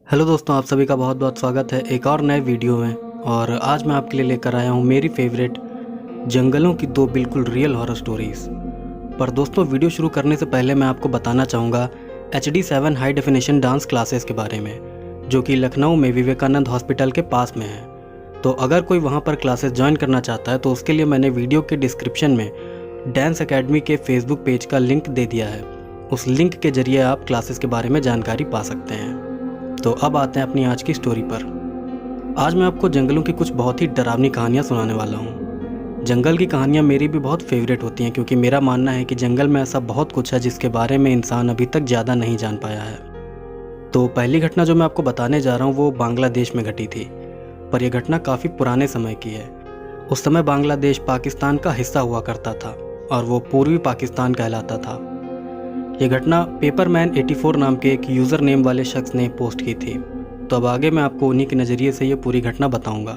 Hello दोस्तों, आप सभी का बहुत बहुत स्वागत है एक और नए वीडियो में। और आज मैं आपके लिए लेकर आया हूँ मेरी फेवरेट जंगलों की दो बिल्कुल रियल हॉरर स्टोरीज़। पर दोस्तों, वीडियो शुरू करने से पहले मैं आपको बताना चाहूँगा HD7 high definition dance classes के बारे में, जो कि लखनऊ में विवेकानंद हॉस्पिटल के पास में है। तो अगर कोई वहाँ पर क्लासेस ज्वाइन करना चाहता है तो उसके लिए मैंने वीडियो के डिस्क्रिप्शन में डांस एकेडमी के फेसबुक पेज का लिंक दे दिया है। उस लिंक के जरिए आप क्लासेस के बारे में जानकारी पा सकते हैं। तो अब आते हैं अपनी आज की स्टोरी पर। आज मैं आपको जंगलों की कुछ बहुत ही डरावनी कहानियाँ सुनाने वाला हूँ। जंगल की कहानियाँ मेरी भी बहुत फेवरेट होती हैं, क्योंकि मेरा मानना है कि जंगल में ऐसा बहुत कुछ है जिसके बारे में इंसान अभी तक ज़्यादा नहीं जान पाया है। तो पहली घटना जो मैं आपको बताने जा रहा हूँ वो बांग्लादेश में घटी थी, पर यह घटना काफ़ी पुराने समय की है। उस समय बांग्लादेश पाकिस्तान का हिस्सा हुआ करता था और वो पूर्वी पाकिस्तान कहलाता था। ये घटना पेपरमैन 84 नाम के एक यूज़र नेम वाले शख्स ने पोस्ट की थी। तो अब आगे मैं आपको उन्हीं के नज़रिए से ये पूरी घटना बताऊंगा।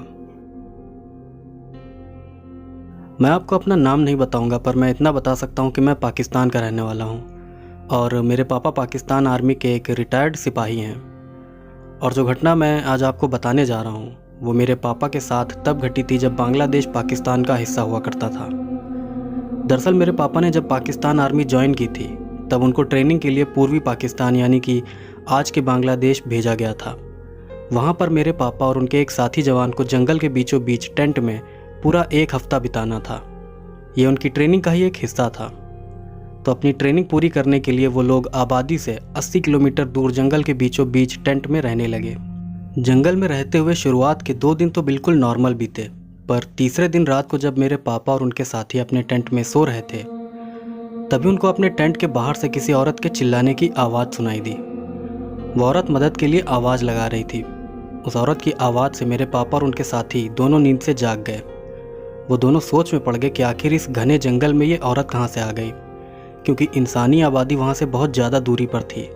मैं आपको अपना नाम नहीं बताऊंगा, पर मैं इतना बता सकता हूं कि मैं पाकिस्तान का रहने वाला हूं और मेरे पापा पाकिस्तान आर्मी के एक रिटायर्ड सिपाही हैं। और जो घटना मैं आज आपको बताने जा रहा हूं वो मेरे पापा के साथ तब घटी थी जब बांग्लादेश पाकिस्तान का हिस्सा हुआ करता था। दरअसल मेरे पापा ने जब पाकिस्तान आर्मी ज्वाइन की थी तब उनको ट्रेनिंग के लिए पूर्वी पाकिस्तान यानी कि आज के बांग्लादेश भेजा गया था। वहाँ पर मेरे पापा और उनके एक साथी जवान को जंगल के बीचों बीच टेंट में पूरा एक हफ्ता बिताना था। ये उनकी ट्रेनिंग का ही एक हिस्सा था। तो अपनी ट्रेनिंग पूरी करने के लिए वो लोग आबादी से 80 किलोमीटर दूर जंगल के बीचों बीच टेंट में रहने लगे। जंगल में रहते हुए शुरुआत के 2 दिन तो बिल्कुल नॉर्मल बीते, पर तीसरे दिन रात को जब मेरे पापा और उनके साथी अपने टेंट में सो रहे थे तभी उनको अपने टेंट के बाहर से किसी औरत के चिल्लाने की आवाज़ सुनाई दी। वो औरत मदद के लिए आवाज़ लगा रही थी। उस औरत की आवाज़ से मेरे पापा और उनके साथी दोनों नींद से जाग गए। वो दोनों सोच में पड़ गए कि आखिर इस घने जंगल में ये औरत कहाँ से आ गई, क्योंकि इंसानी आबादी वहाँ से बहुत ज़्यादा दूरी पर थी।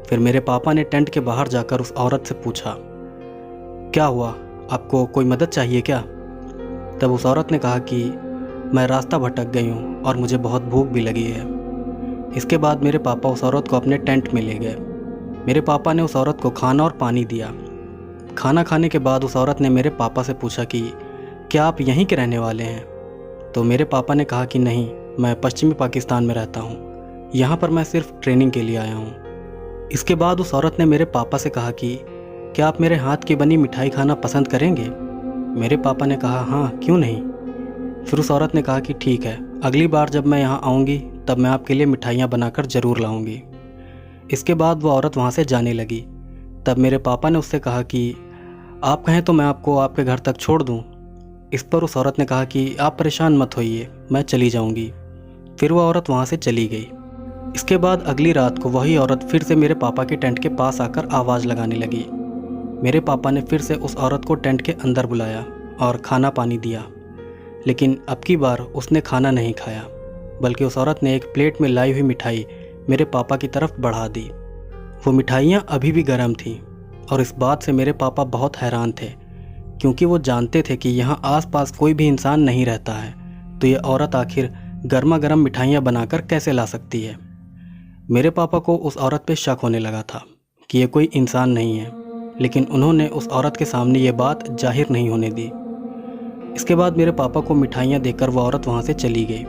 फिर मेरे पापा ने टेंट के बाहर जाकर उस औरत से पूछा, क्या हुआ, आपको कोई मदद चाहिए क्या? तब उस औरत ने कहा कि मैं रास्ता भटक गई हूँ और मुझे बहुत भूख भी लगी है। इसके बाद मेरे पापा उस औरत को अपने टेंट में ले गए। मेरे पापा ने उस औरत को खाना और पानी दिया। खाना खाने के बाद उस औरत ने मेरे पापा से पूछा कि क्या आप यहीं के रहने वाले हैं? तो मेरे पापा ने कहा कि नहीं, मैं पश्चिमी पाकिस्तान में रहता हूँ, यहाँ पर मैं सिर्फ ट्रेनिंग के लिए आया हूँ। इसके बाद उस औरत ने मेरे पापा से कहा कि क्या आप मेरे हाथ की बनी मिठाई खाना पसंद करेंगे? मेरे पापा ने कहा हाँ, क्यों नहीं। फिर उस औरत ने कहा कि ठीक है, अगली बार जब मैं यहाँ आऊँगी तब मैं आपके लिए मिठाइयाँ बनाकर ज़रूर लाऊँगी। इसके बाद वो औरत वहाँ से जाने लगी। तब मेरे पापा ने उससे कहा कि आप कहें तो मैं आपको आपके घर तक छोड़ दूँ। इस पर उस औरत ने कहा कि आप परेशान मत होइए, मैं चली जाऊँगी। फिर वो औरत वहाँ से चली गई। इसके बाद अगली रात को वही औरत फिर से मेरे पापा के टेंट के पास आकर आवाज़ लगाने लगी। मेरे पापा ने फिर से उस औरत को टेंट के अंदर बुलाया और खाना पानी दिया, लेकिन अब की बार उसने खाना नहीं खाया, बल्कि उस औरत ने एक प्लेट में लाई हुई मिठाई मेरे पापा की तरफ बढ़ा दी। वो मिठाइयाँ अभी भी गर्म थीं और इस बात से मेरे पापा बहुत हैरान थे, क्योंकि वो जानते थे कि यहाँ आसपास कोई भी इंसान नहीं रहता है, तो ये औरत आखिर गर्मा गर्म मिठाइयाँ बनाकर कैसे ला सकती है। मेरे पापा को उस औरत पे शक होने लगा था कि ये कोई इंसान नहीं है, लेकिन उन्होंने उस औरत के सामने ये बात जाहिर नहीं होने दी। इसके बाद मेरे पापा को मिठाइयाँ देकर वो औरत वहाँ से चली गई।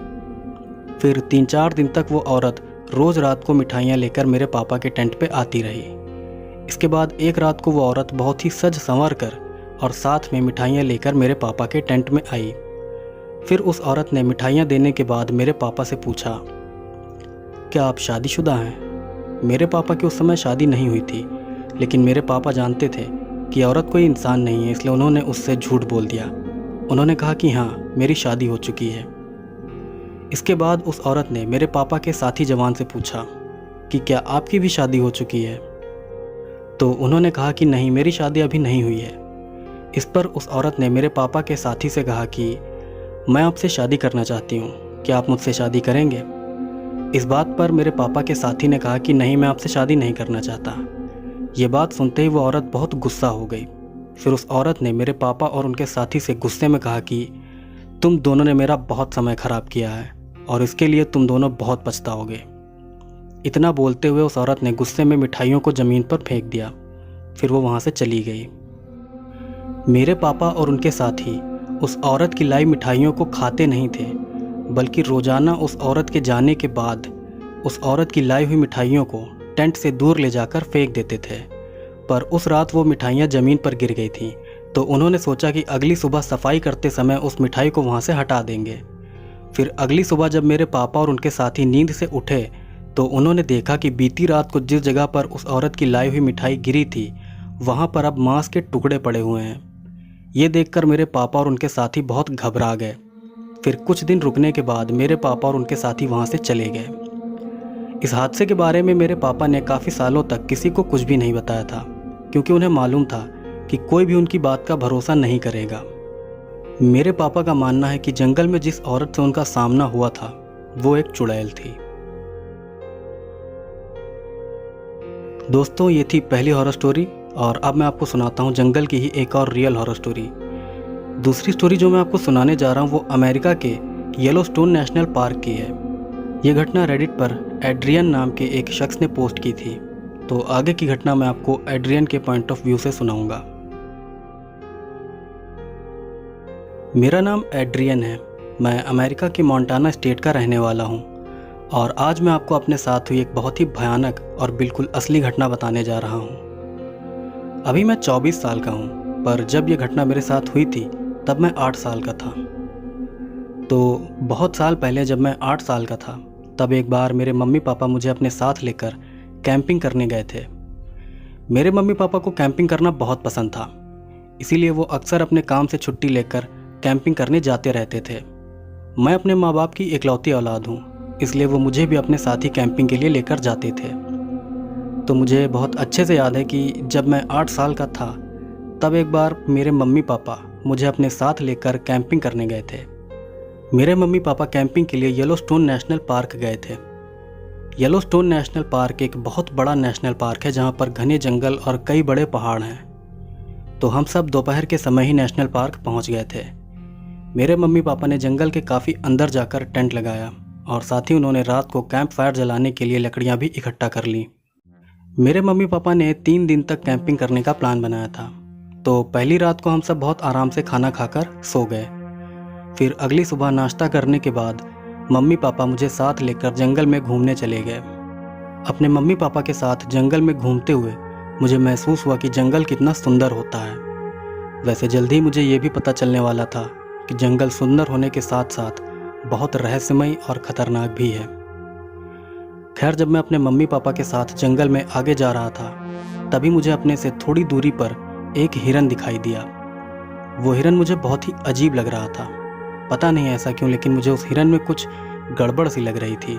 फिर 3-4 दिन तक वो औरत रोज़ रात को मिठाइयाँ लेकर मेरे पापा के टेंट पे आती रही। इसके बाद एक रात को वो औरत बहुत ही सज संवर कर और साथ में मिठाइयाँ लेकर मेरे पापा के टेंट में आई। फिर उस औरत ने मिठाइयाँ देने के बाद मेरे पापा से पूछा, क्या आप शादीशुदा हैं? मेरे पापा की उस समय शादी नहीं हुई थी, लेकिन मेरे पापा जानते थे कि औरत कोई इंसान नहीं है, इसलिए उन्होंने उससे झूठ बोल दिया। उन्होंने कहा कि हाँ, मेरी शादी हो चुकी है। इसके बाद उस औरत ने मेरे पापा के साथी जवान से पूछा कि क्या आपकी भी शादी हो चुकी है? तो उन्होंने कहा कि नहीं, मेरी शादी अभी नहीं हुई है। इस पर उस औरत ने मेरे पापा के साथी से कहा कि मैं आपसे शादी करना चाहती हूँ, क्या आप मुझसे शादी करेंगे? इस बात पर मेरे पापा के साथी ने कहा कि नहीं, मैं आपसे शादी नहीं करना चाहता। ये बात सुनते ही वो औरत बहुत गुस्सा हो गई। फिर उस औरत ने मेरे पापा और उनके साथी से गुस्से में कहा कि तुम दोनों ने मेरा बहुत समय ख़राब किया है और इसके लिए तुम दोनों बहुत पछताओगे। इतना बोलते हुए उस औरत ने गुस्से में मिठाइयों को ज़मीन पर फेंक दिया। फिर वो वहाँ से चली गई। मेरे पापा और उनके साथी उस औरत की लाई मिठाइयों को खाते नहीं थे, बल्कि रोज़ाना उस औरत के जाने के बाद उस औरत की लाई हुई मिठाइयों को टेंट से दूर ले जाकर फेंक देते थे। पर उस रात वो मिठाइयाँ ज़मीन पर गिर गई थीं, तो उन्होंने सोचा कि अगली सुबह सफाई करते समय उस मिठाई को वहाँ से हटा देंगे। फिर अगली सुबह जब मेरे पापा और उनके साथी नींद से उठे तो उन्होंने देखा कि बीती रात को जिस जगह पर उस औरत की लाई हुई मिठाई गिरी थी, वहाँ पर अब मांस के टुकड़े पड़े हुए हैं। ये देखकर मेरे पापा और उनके साथी बहुत घबरा गए। फिर कुछ दिन रुकने के बाद मेरे पापा और उनके साथी वहाँ से चले गए। इस हादसे के बारे में मेरे पापा ने काफ़ी सालों तक किसी को कुछ भी नहीं बताया था, क्योंकि उन्हें मालूम था कि कोई भी उनकी बात का भरोसा नहीं करेगा। मेरे पापा का मानना है कि जंगल में जिस औरत से उनका सामना हुआ था वो एक चुड़ैल थी। दोस्तों, ये थी पहली हॉरर स्टोरी और अब मैं आपको सुनाता हूँ जंगल की ही एक और रियल हॉरर स्टोरी। दूसरी स्टोरी जो मैं आपको सुनाने जा रहा हूँ वो अमेरिका के येलोस्टोन नेशनल पार्क की है। ये घटना रेडिट पर एड्रियन नाम के एक शख्स ने पोस्ट की थी। तो आगे की घटना मैं आपको एड्रियन के पॉइंट ऑफ व्यू से सुनाऊंगा। मेरा नाम एड्रियन है। मैं अमेरिका के मोंटाना स्टेट का रहने वाला हूँ और आज मैं आपको अपने साथ हुई एक बहुत ही भयानक और बिल्कुल असली घटना बताने जा रहा हूँ। अभी मैं 24 साल का हूँ, पर जब यह घटना मेरे साथ हुई थी तब मैं 8 साल का था। तो बहुत साल पहले जब मैं 8 साल का था तब एक बार मेरे मम्मी पापा मुझे अपने साथ लेकर कैंपिंग करने गए थे। मेरे मम्मी पापा को कैंपिंग करना बहुत पसंद था, इसीलिए वो अक्सर अपने काम से छुट्टी लेकर कैंपिंग करने जाते रहते थे। मैं अपने माँ बाप की इकलौती औलाद हूँ, इसलिए वो मुझे भी अपने साथ ही कैंपिंग के लिए लेकर जाते थे। तो मुझे बहुत अच्छे से याद है कि जब मैं 8 साल का था तब एक बार मेरे मम्मी पापा मुझे अपने साथ लेकर कैंपिंग करने गए थे। मेरे मम्मी पापा कैंपिंग के लिए येलोस्टोन नेशनल पार्क गए थे। येलोस्टोन नेशनल पार्क एक बहुत बड़ा नेशनल पार्क है जहाँ पर घने जंगल और कई बड़े पहाड़ हैं। तो हम सब दोपहर के समय ही नेशनल पार्क पहुँच गए थे। मेरे मम्मी पापा ने जंगल के काफ़ी अंदर जाकर टेंट लगाया और साथ ही उन्होंने रात को कैंप फायर जलाने के लिए लकड़ियाँ भी इकट्ठा कर लीं। मेरे मम्मी पापा ने 3 दिन तक कैंपिंग करने का प्लान बनाया था। तो पहली रात को हम सब बहुत आराम से खाना खाकर सो गए। फिर अगली सुबह नाश्ता करने के बाद मम्मी पापा मुझे साथ लेकर जंगल में घूमने चले गए। अपने मम्मी पापा के साथ जंगल में घूमते हुए मुझे महसूस हुआ कि जंगल कितना सुंदर होता है। वैसे जल्दी ही मुझे ये भी पता चलने वाला था कि जंगल सुंदर होने के साथ साथ बहुत रहस्यमयी और ख़तरनाक भी है। खैर, जब मैं अपने मम्मी पापा के साथ जंगल में आगे जा रहा था तभी मुझे अपने से थोड़ी दूरी पर एक हिरन दिखाई दिया। वो हिरन मुझे बहुत ही अजीब लग रहा था, पता नहीं ऐसा क्यों, लेकिन मुझे उस हिरन में कुछ गड़बड़ सी लग रही थी।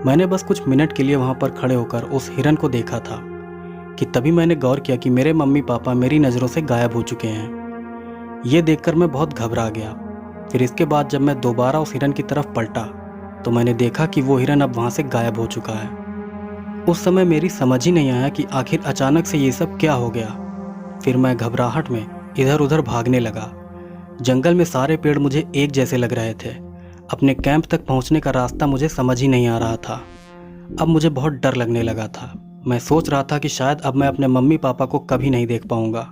मैंने बस कुछ मिनट के लिए वहाँ पर खड़े होकर उस हिरन को देखा था कि तभी मैंने गौर किया कि मेरे मम्मी पापा मेरी नज़रों से गायब हो चुके हैं। ये देखकर मैं बहुत घबरा गया। फिर इसके बाद जब मैं दोबारा उस हिरन की तरफ पलटा तो मैंने देखा कि वो हिरन अब वहाँ से गायब हो चुका है। उस समय मेरी समझ ही नहीं आया कि आखिर अचानक से ये सब क्या हो गया। फिर मैं घबराहट में इधर उधर भागने लगा। जंगल में सारे पेड़ मुझे एक जैसे लग रहे थे। अपने कैंप तक पहुंचने का रास्ता मुझे समझ ही नहीं आ रहा था। अब मुझे बहुत डर लगने लगा था। मैं सोच रहा था कि शायद अब मैं अपने मम्मी पापा को कभी नहीं देख पाऊंगा।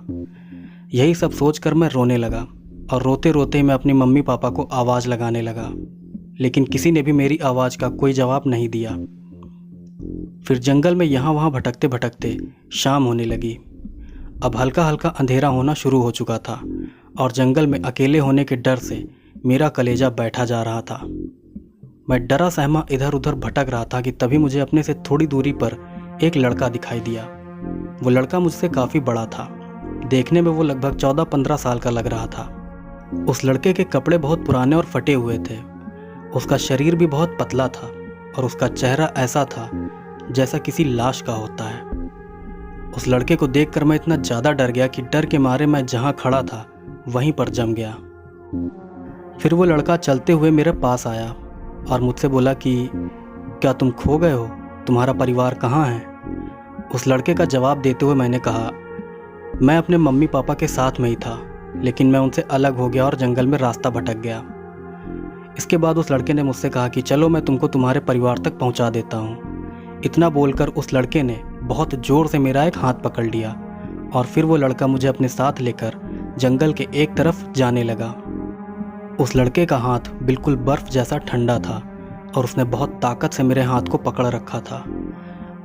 यही सब सोचकर मैं रोने लगा और रोते रोते मैं अपनी मम्मी पापा को आवाज़ लगाने लगा, लेकिन किसी ने भी मेरी आवाज़ का कोई जवाब नहीं दिया। फिर जंगल में यहाँ वहाँ भटकते भटकते शाम होने लगी। अब हल्का हल्का अंधेरा होना शुरू हो चुका था और जंगल में अकेले होने के डर से मेरा कलेजा बैठा जा रहा था। मैं डरा सहमा इधर उधर भटक रहा था कि तभी मुझे अपने से थोड़ी दूरी पर एक लड़का दिखाई दिया। वो लड़का मुझसे काफ़ी बड़ा था। देखने में वो लगभग 14-15 साल का लग रहा था। उस लड़के के कपड़े बहुत पुराने और फटे हुए थे। उसका शरीर भी बहुत पतला था और उसका चेहरा ऐसा था जैसा किसी लाश का होता है। उस लड़के को देखकर मैं इतना ज़्यादा डर गया कि डर के मारे मैं जहाँ खड़ा था वहीं पर जम गया। फिर वो लड़का चलते हुए मेरे पास आया और मुझसे बोला कि क्या तुम खो गए हो? तुम्हारा परिवार कहाँ है? उस लड़के का जवाब देते हुए मैंने कहा, मैं अपने मम्मी पापा के साथ में ही था, लेकिन मैं उनसे अलग हो गया और जंगल में रास्ता भटक गया। इसके बाद उस लड़के ने मुझसे कहा कि चलो मैं तुमको तुम्हारे परिवार तक पहुंचा देता हूं। इतना बोलकर उस लड़के ने बहुत ज़ोर से मेरा एक हाथ पकड़ लिया और फिर वो लड़का मुझे अपने साथ लेकर जंगल के एक तरफ जाने लगा। उस लड़के का हाथ बिल्कुल बर्फ़ जैसा ठंडा था और उसने बहुत ताकत से मेरे हाथ को पकड़ रखा था।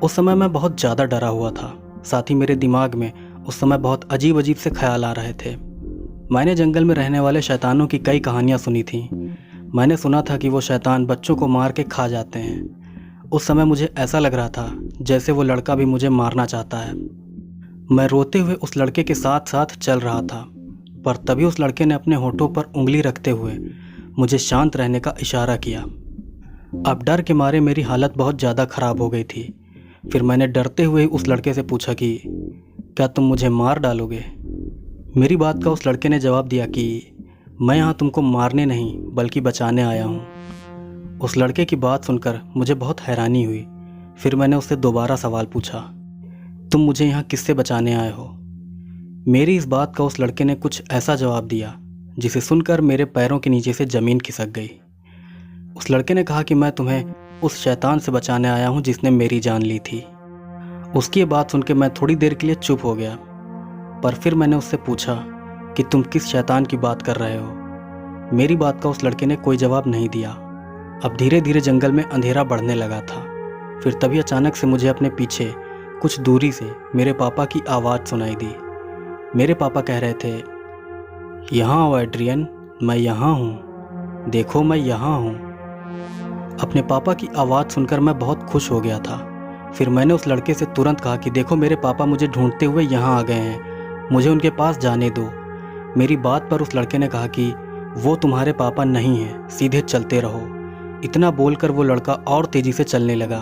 उस समय मैं बहुत ज़्यादा डरा हुआ था। साथ ही मेरे दिमाग में उस समय बहुत अजीब अजीब से ख्याल आ रहे थे। मैंने जंगल में रहने वाले शैतानों की कई कहानियाँ सुनी थी। मैंने सुना था कि वो शैतान बच्चों को मार के खा जाते हैं। उस समय मुझे ऐसा लग रहा था जैसे वो लड़का भी मुझे मारना चाहता है। मैं रोते हुए उस लड़के के साथ साथ चल रहा था, पर तभी उस लड़के ने अपने होठों पर उंगली रखते हुए मुझे शांत रहने का इशारा किया। अब डर के मारे मेरी हालत बहुत ज़्यादा ख़राब हो गई थी। फिर मैंने डरते हुए उस लड़के से पूछा कि क्या तुम मुझे मार डालोगे? मेरी बात का उस लड़के ने जवाब दिया कि मैं यहाँ तुमको मारने नहीं बल्कि बचाने आया हूँ। उस लड़के की बात सुनकर मुझे बहुत हैरानी हुई। फिर मैंने उससे दोबारा सवाल पूछा, तुम मुझे यहाँ किससे बचाने आए हो? मेरी इस बात का उस लड़के ने कुछ ऐसा जवाब दिया जिसे सुनकर मेरे पैरों के नीचे से ज़मीन खिसक गई। उस लड़के ने कहा कि मैं तुम्हें उस शैतान से बचाने आया हूँ जिसने मेरी जान ली थी। उसकी ये बात सुन के मैं थोड़ी देर के लिए चुप हो गया, पर फिर मैंने उससे पूछा कि तुम किस शैतान की बात कर रहे हो? मेरी बात का उस लड़के ने कोई जवाब नहीं दिया। अब धीरे धीरे जंगल में अंधेरा बढ़ने लगा था। फिर तभी अचानक से मुझे अपने पीछे कुछ दूरी से मेरे पापा की आवाज़ सुनाई दी। मेरे पापा कह रहे थे, यहाँ आओ एड्रियन, मैं यहाँ हूँ, देखो मैं यहाँ हूँ। अपने पापा की आवाज़ सुनकर मैं बहुत खुश हो गया था। फिर मैंने उस लड़के से तुरंत कहा कि देखो मेरे पापा मुझे ढूंढते हुए यहाँ आ गए हैं, मुझे उनके पास जाने दो। मेरी बात पर उस लड़के ने कहा कि वो तुम्हारे पापा नहीं हैं, सीधे चलते रहो। इतना बोलकर वो लड़का और तेज़ी से चलने लगा।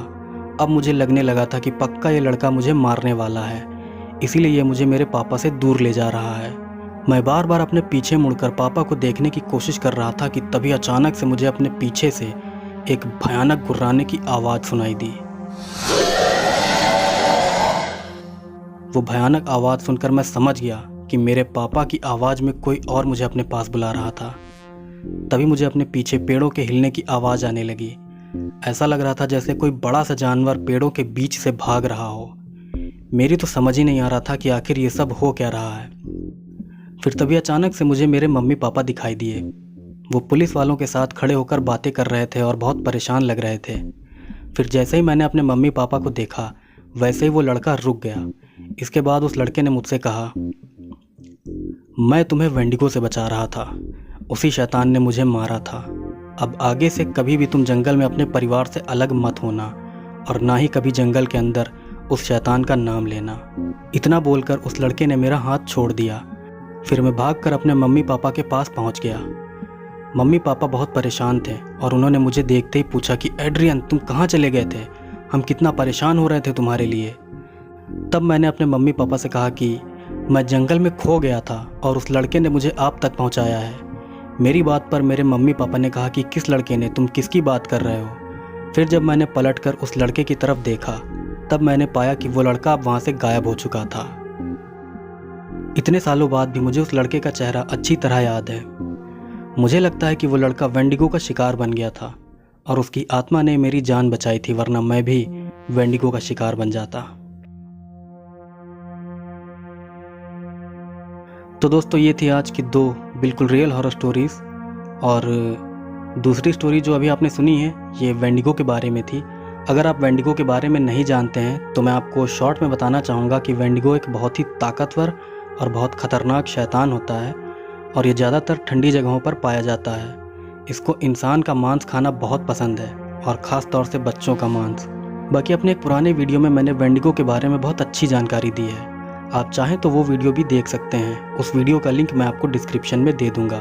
अब मुझे लगने लगा था कि पक्का ये लड़का मुझे मारने वाला है, इसीलिए ये मुझे मेरे पापा से दूर ले जा रहा है। मैं बार बार अपने पीछे मुड़कर पापा को देखने की कोशिश कर रहा था कि तभी अचानक से मुझे अपने पीछे से एक भयानक गुर्राने की आवाज़ सुनाई दी। वो भयानक आवाज़ सुनकर मैं समझ गया कि मेरे पापा की आवाज़ में कोई और मुझे अपने पास बुला रहा था। तभी मुझे अपने पीछे पेड़ों के हिलने की आवाज़ आने लगी। ऐसा लग रहा था जैसे कोई बड़ा सा जानवर पेड़ों के बीच से भाग रहा हो। मेरी तो समझ ही नहीं आ रहा था कि आखिर ये सब हो क्या रहा है। फिर तभी अचानक से मुझे मेरे मम्मी पापा दिखाई दिए। वो पुलिस वालों के साथ खड़े होकर बातें कर रहे थे और बहुत परेशान लग रहे थे। फिर जैसे ही मैंने अपने मम्मी पापा को देखा वैसे ही वो लड़का रुक गया। इसके बाद उस लड़के ने मुझसे कहा, मैं तुम्हें वेंडिगो से बचा रहा था, उसी शैतान ने मुझे मारा था। अब आगे से कभी भी तुम जंगल में अपने परिवार से अलग मत होना और ना ही कभी जंगल के अंदर उस शैतान का नाम लेना। इतना बोलकर उस लड़के ने मेरा हाथ छोड़ दिया। फिर मैं भागकर अपने मम्मी पापा के पास पहुंच गया। मम्मी पापा बहुत परेशान थे और उन्होंने मुझे देखते ही पूछा कि एड्रियन तुम कहाँ चले गए थे, हम कितना परेशान हो रहे थे तुम्हारे लिए। तब मैंने अपने मम्मी पापा से कहा कि मैं जंगल में खो गया था और उस लड़के ने मुझे आप तक पहुंचाया है। मेरी बात पर मेरे मम्मी पापा ने कहा कि किस लड़के ने, तुम किसकी बात कर रहे हो? फिर जब मैंने पलटकर उस लड़के की तरफ देखा तब मैंने पाया कि वो लड़का अब वहाँ से गायब हो चुका था। इतने सालों बाद भी मुझे उस लड़के का चेहरा अच्छी तरह याद है। मुझे लगता है कि वो लड़का वेंडिगो का शिकार बन गया था और उसकी आत्मा ने मेरी जान बचाई थी, वरना मैं भी वेंडिगो का शिकार बन जाता। तो दोस्तों ये थी आज की 2 बिल्कुल रियल हॉरर स्टोरीज़। और दूसरी स्टोरी जो अभी आपने सुनी है ये वेंडिगो के बारे में थी। अगर आप वेंडिगो के बारे में नहीं जानते हैं तो मैं आपको शॉर्ट में बताना चाहूँगा कि वेंडिगो एक बहुत ही ताकतवर और बहुत ख़तरनाक शैतान होता है और ये ज़्यादातर ठंडी जगहों पर पाया जाता है। इसको इंसान का मांस खाना बहुत पसंद है और ख़ास तौर से बच्चों का मांस। बाकी अपने एक पुराने वीडियो में मैंने वेंडिगो के बारे में बहुत अच्छी जानकारी दी है, आप चाहें तो वो वीडियो भी देख सकते हैं। उस वीडियो का लिंक मैं आपको डिस्क्रिप्शन में दे दूँगा।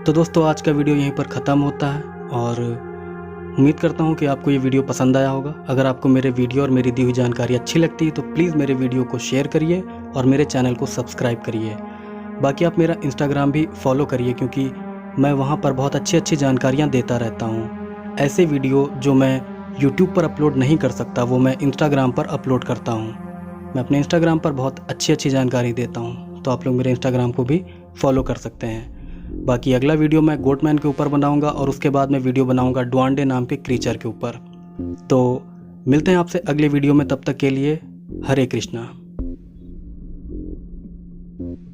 तो दोस्तों आज का वीडियो यहीं पर ख़त्म होता है और उम्मीद करता हूँ कि आपको ये वीडियो पसंद आया होगा। अगर आपको मेरे वीडियो और मेरी दी हुई जानकारी अच्छी लगती है तो प्लीज़ मेरे वीडियो को शेयर करिए और मेरे चैनल को सब्सक्राइब करिए। बाकी आप मेरा इंस्टाग्राम भी फॉलो करिए क्योंकि मैं वहाँ पर बहुत अच्छी जानकारियाँ देता रहता हूँ। ऐसे वीडियो जो मैं यूट्यूब पर अपलोड नहीं कर सकता वो मैं इंस्टाग्राम पर अपलोड करता हूँ। मैं अपने इंस्टाग्राम पर बहुत अच्छी जानकारी देता हूँ, तो आप लोग मेरे इंस्टाग्राम को भी फॉलो कर सकते हैं। बाकी अगला वीडियो मैं गोटमैन के ऊपर बनाऊंगा और उसके बाद मैं वीडियो बनाऊंगा डुआंडे नाम के क्रीचर के ऊपर। तो मिलते हैं आपसे अगले वीडियो में, तब तक के लिए हरे कृष्णा।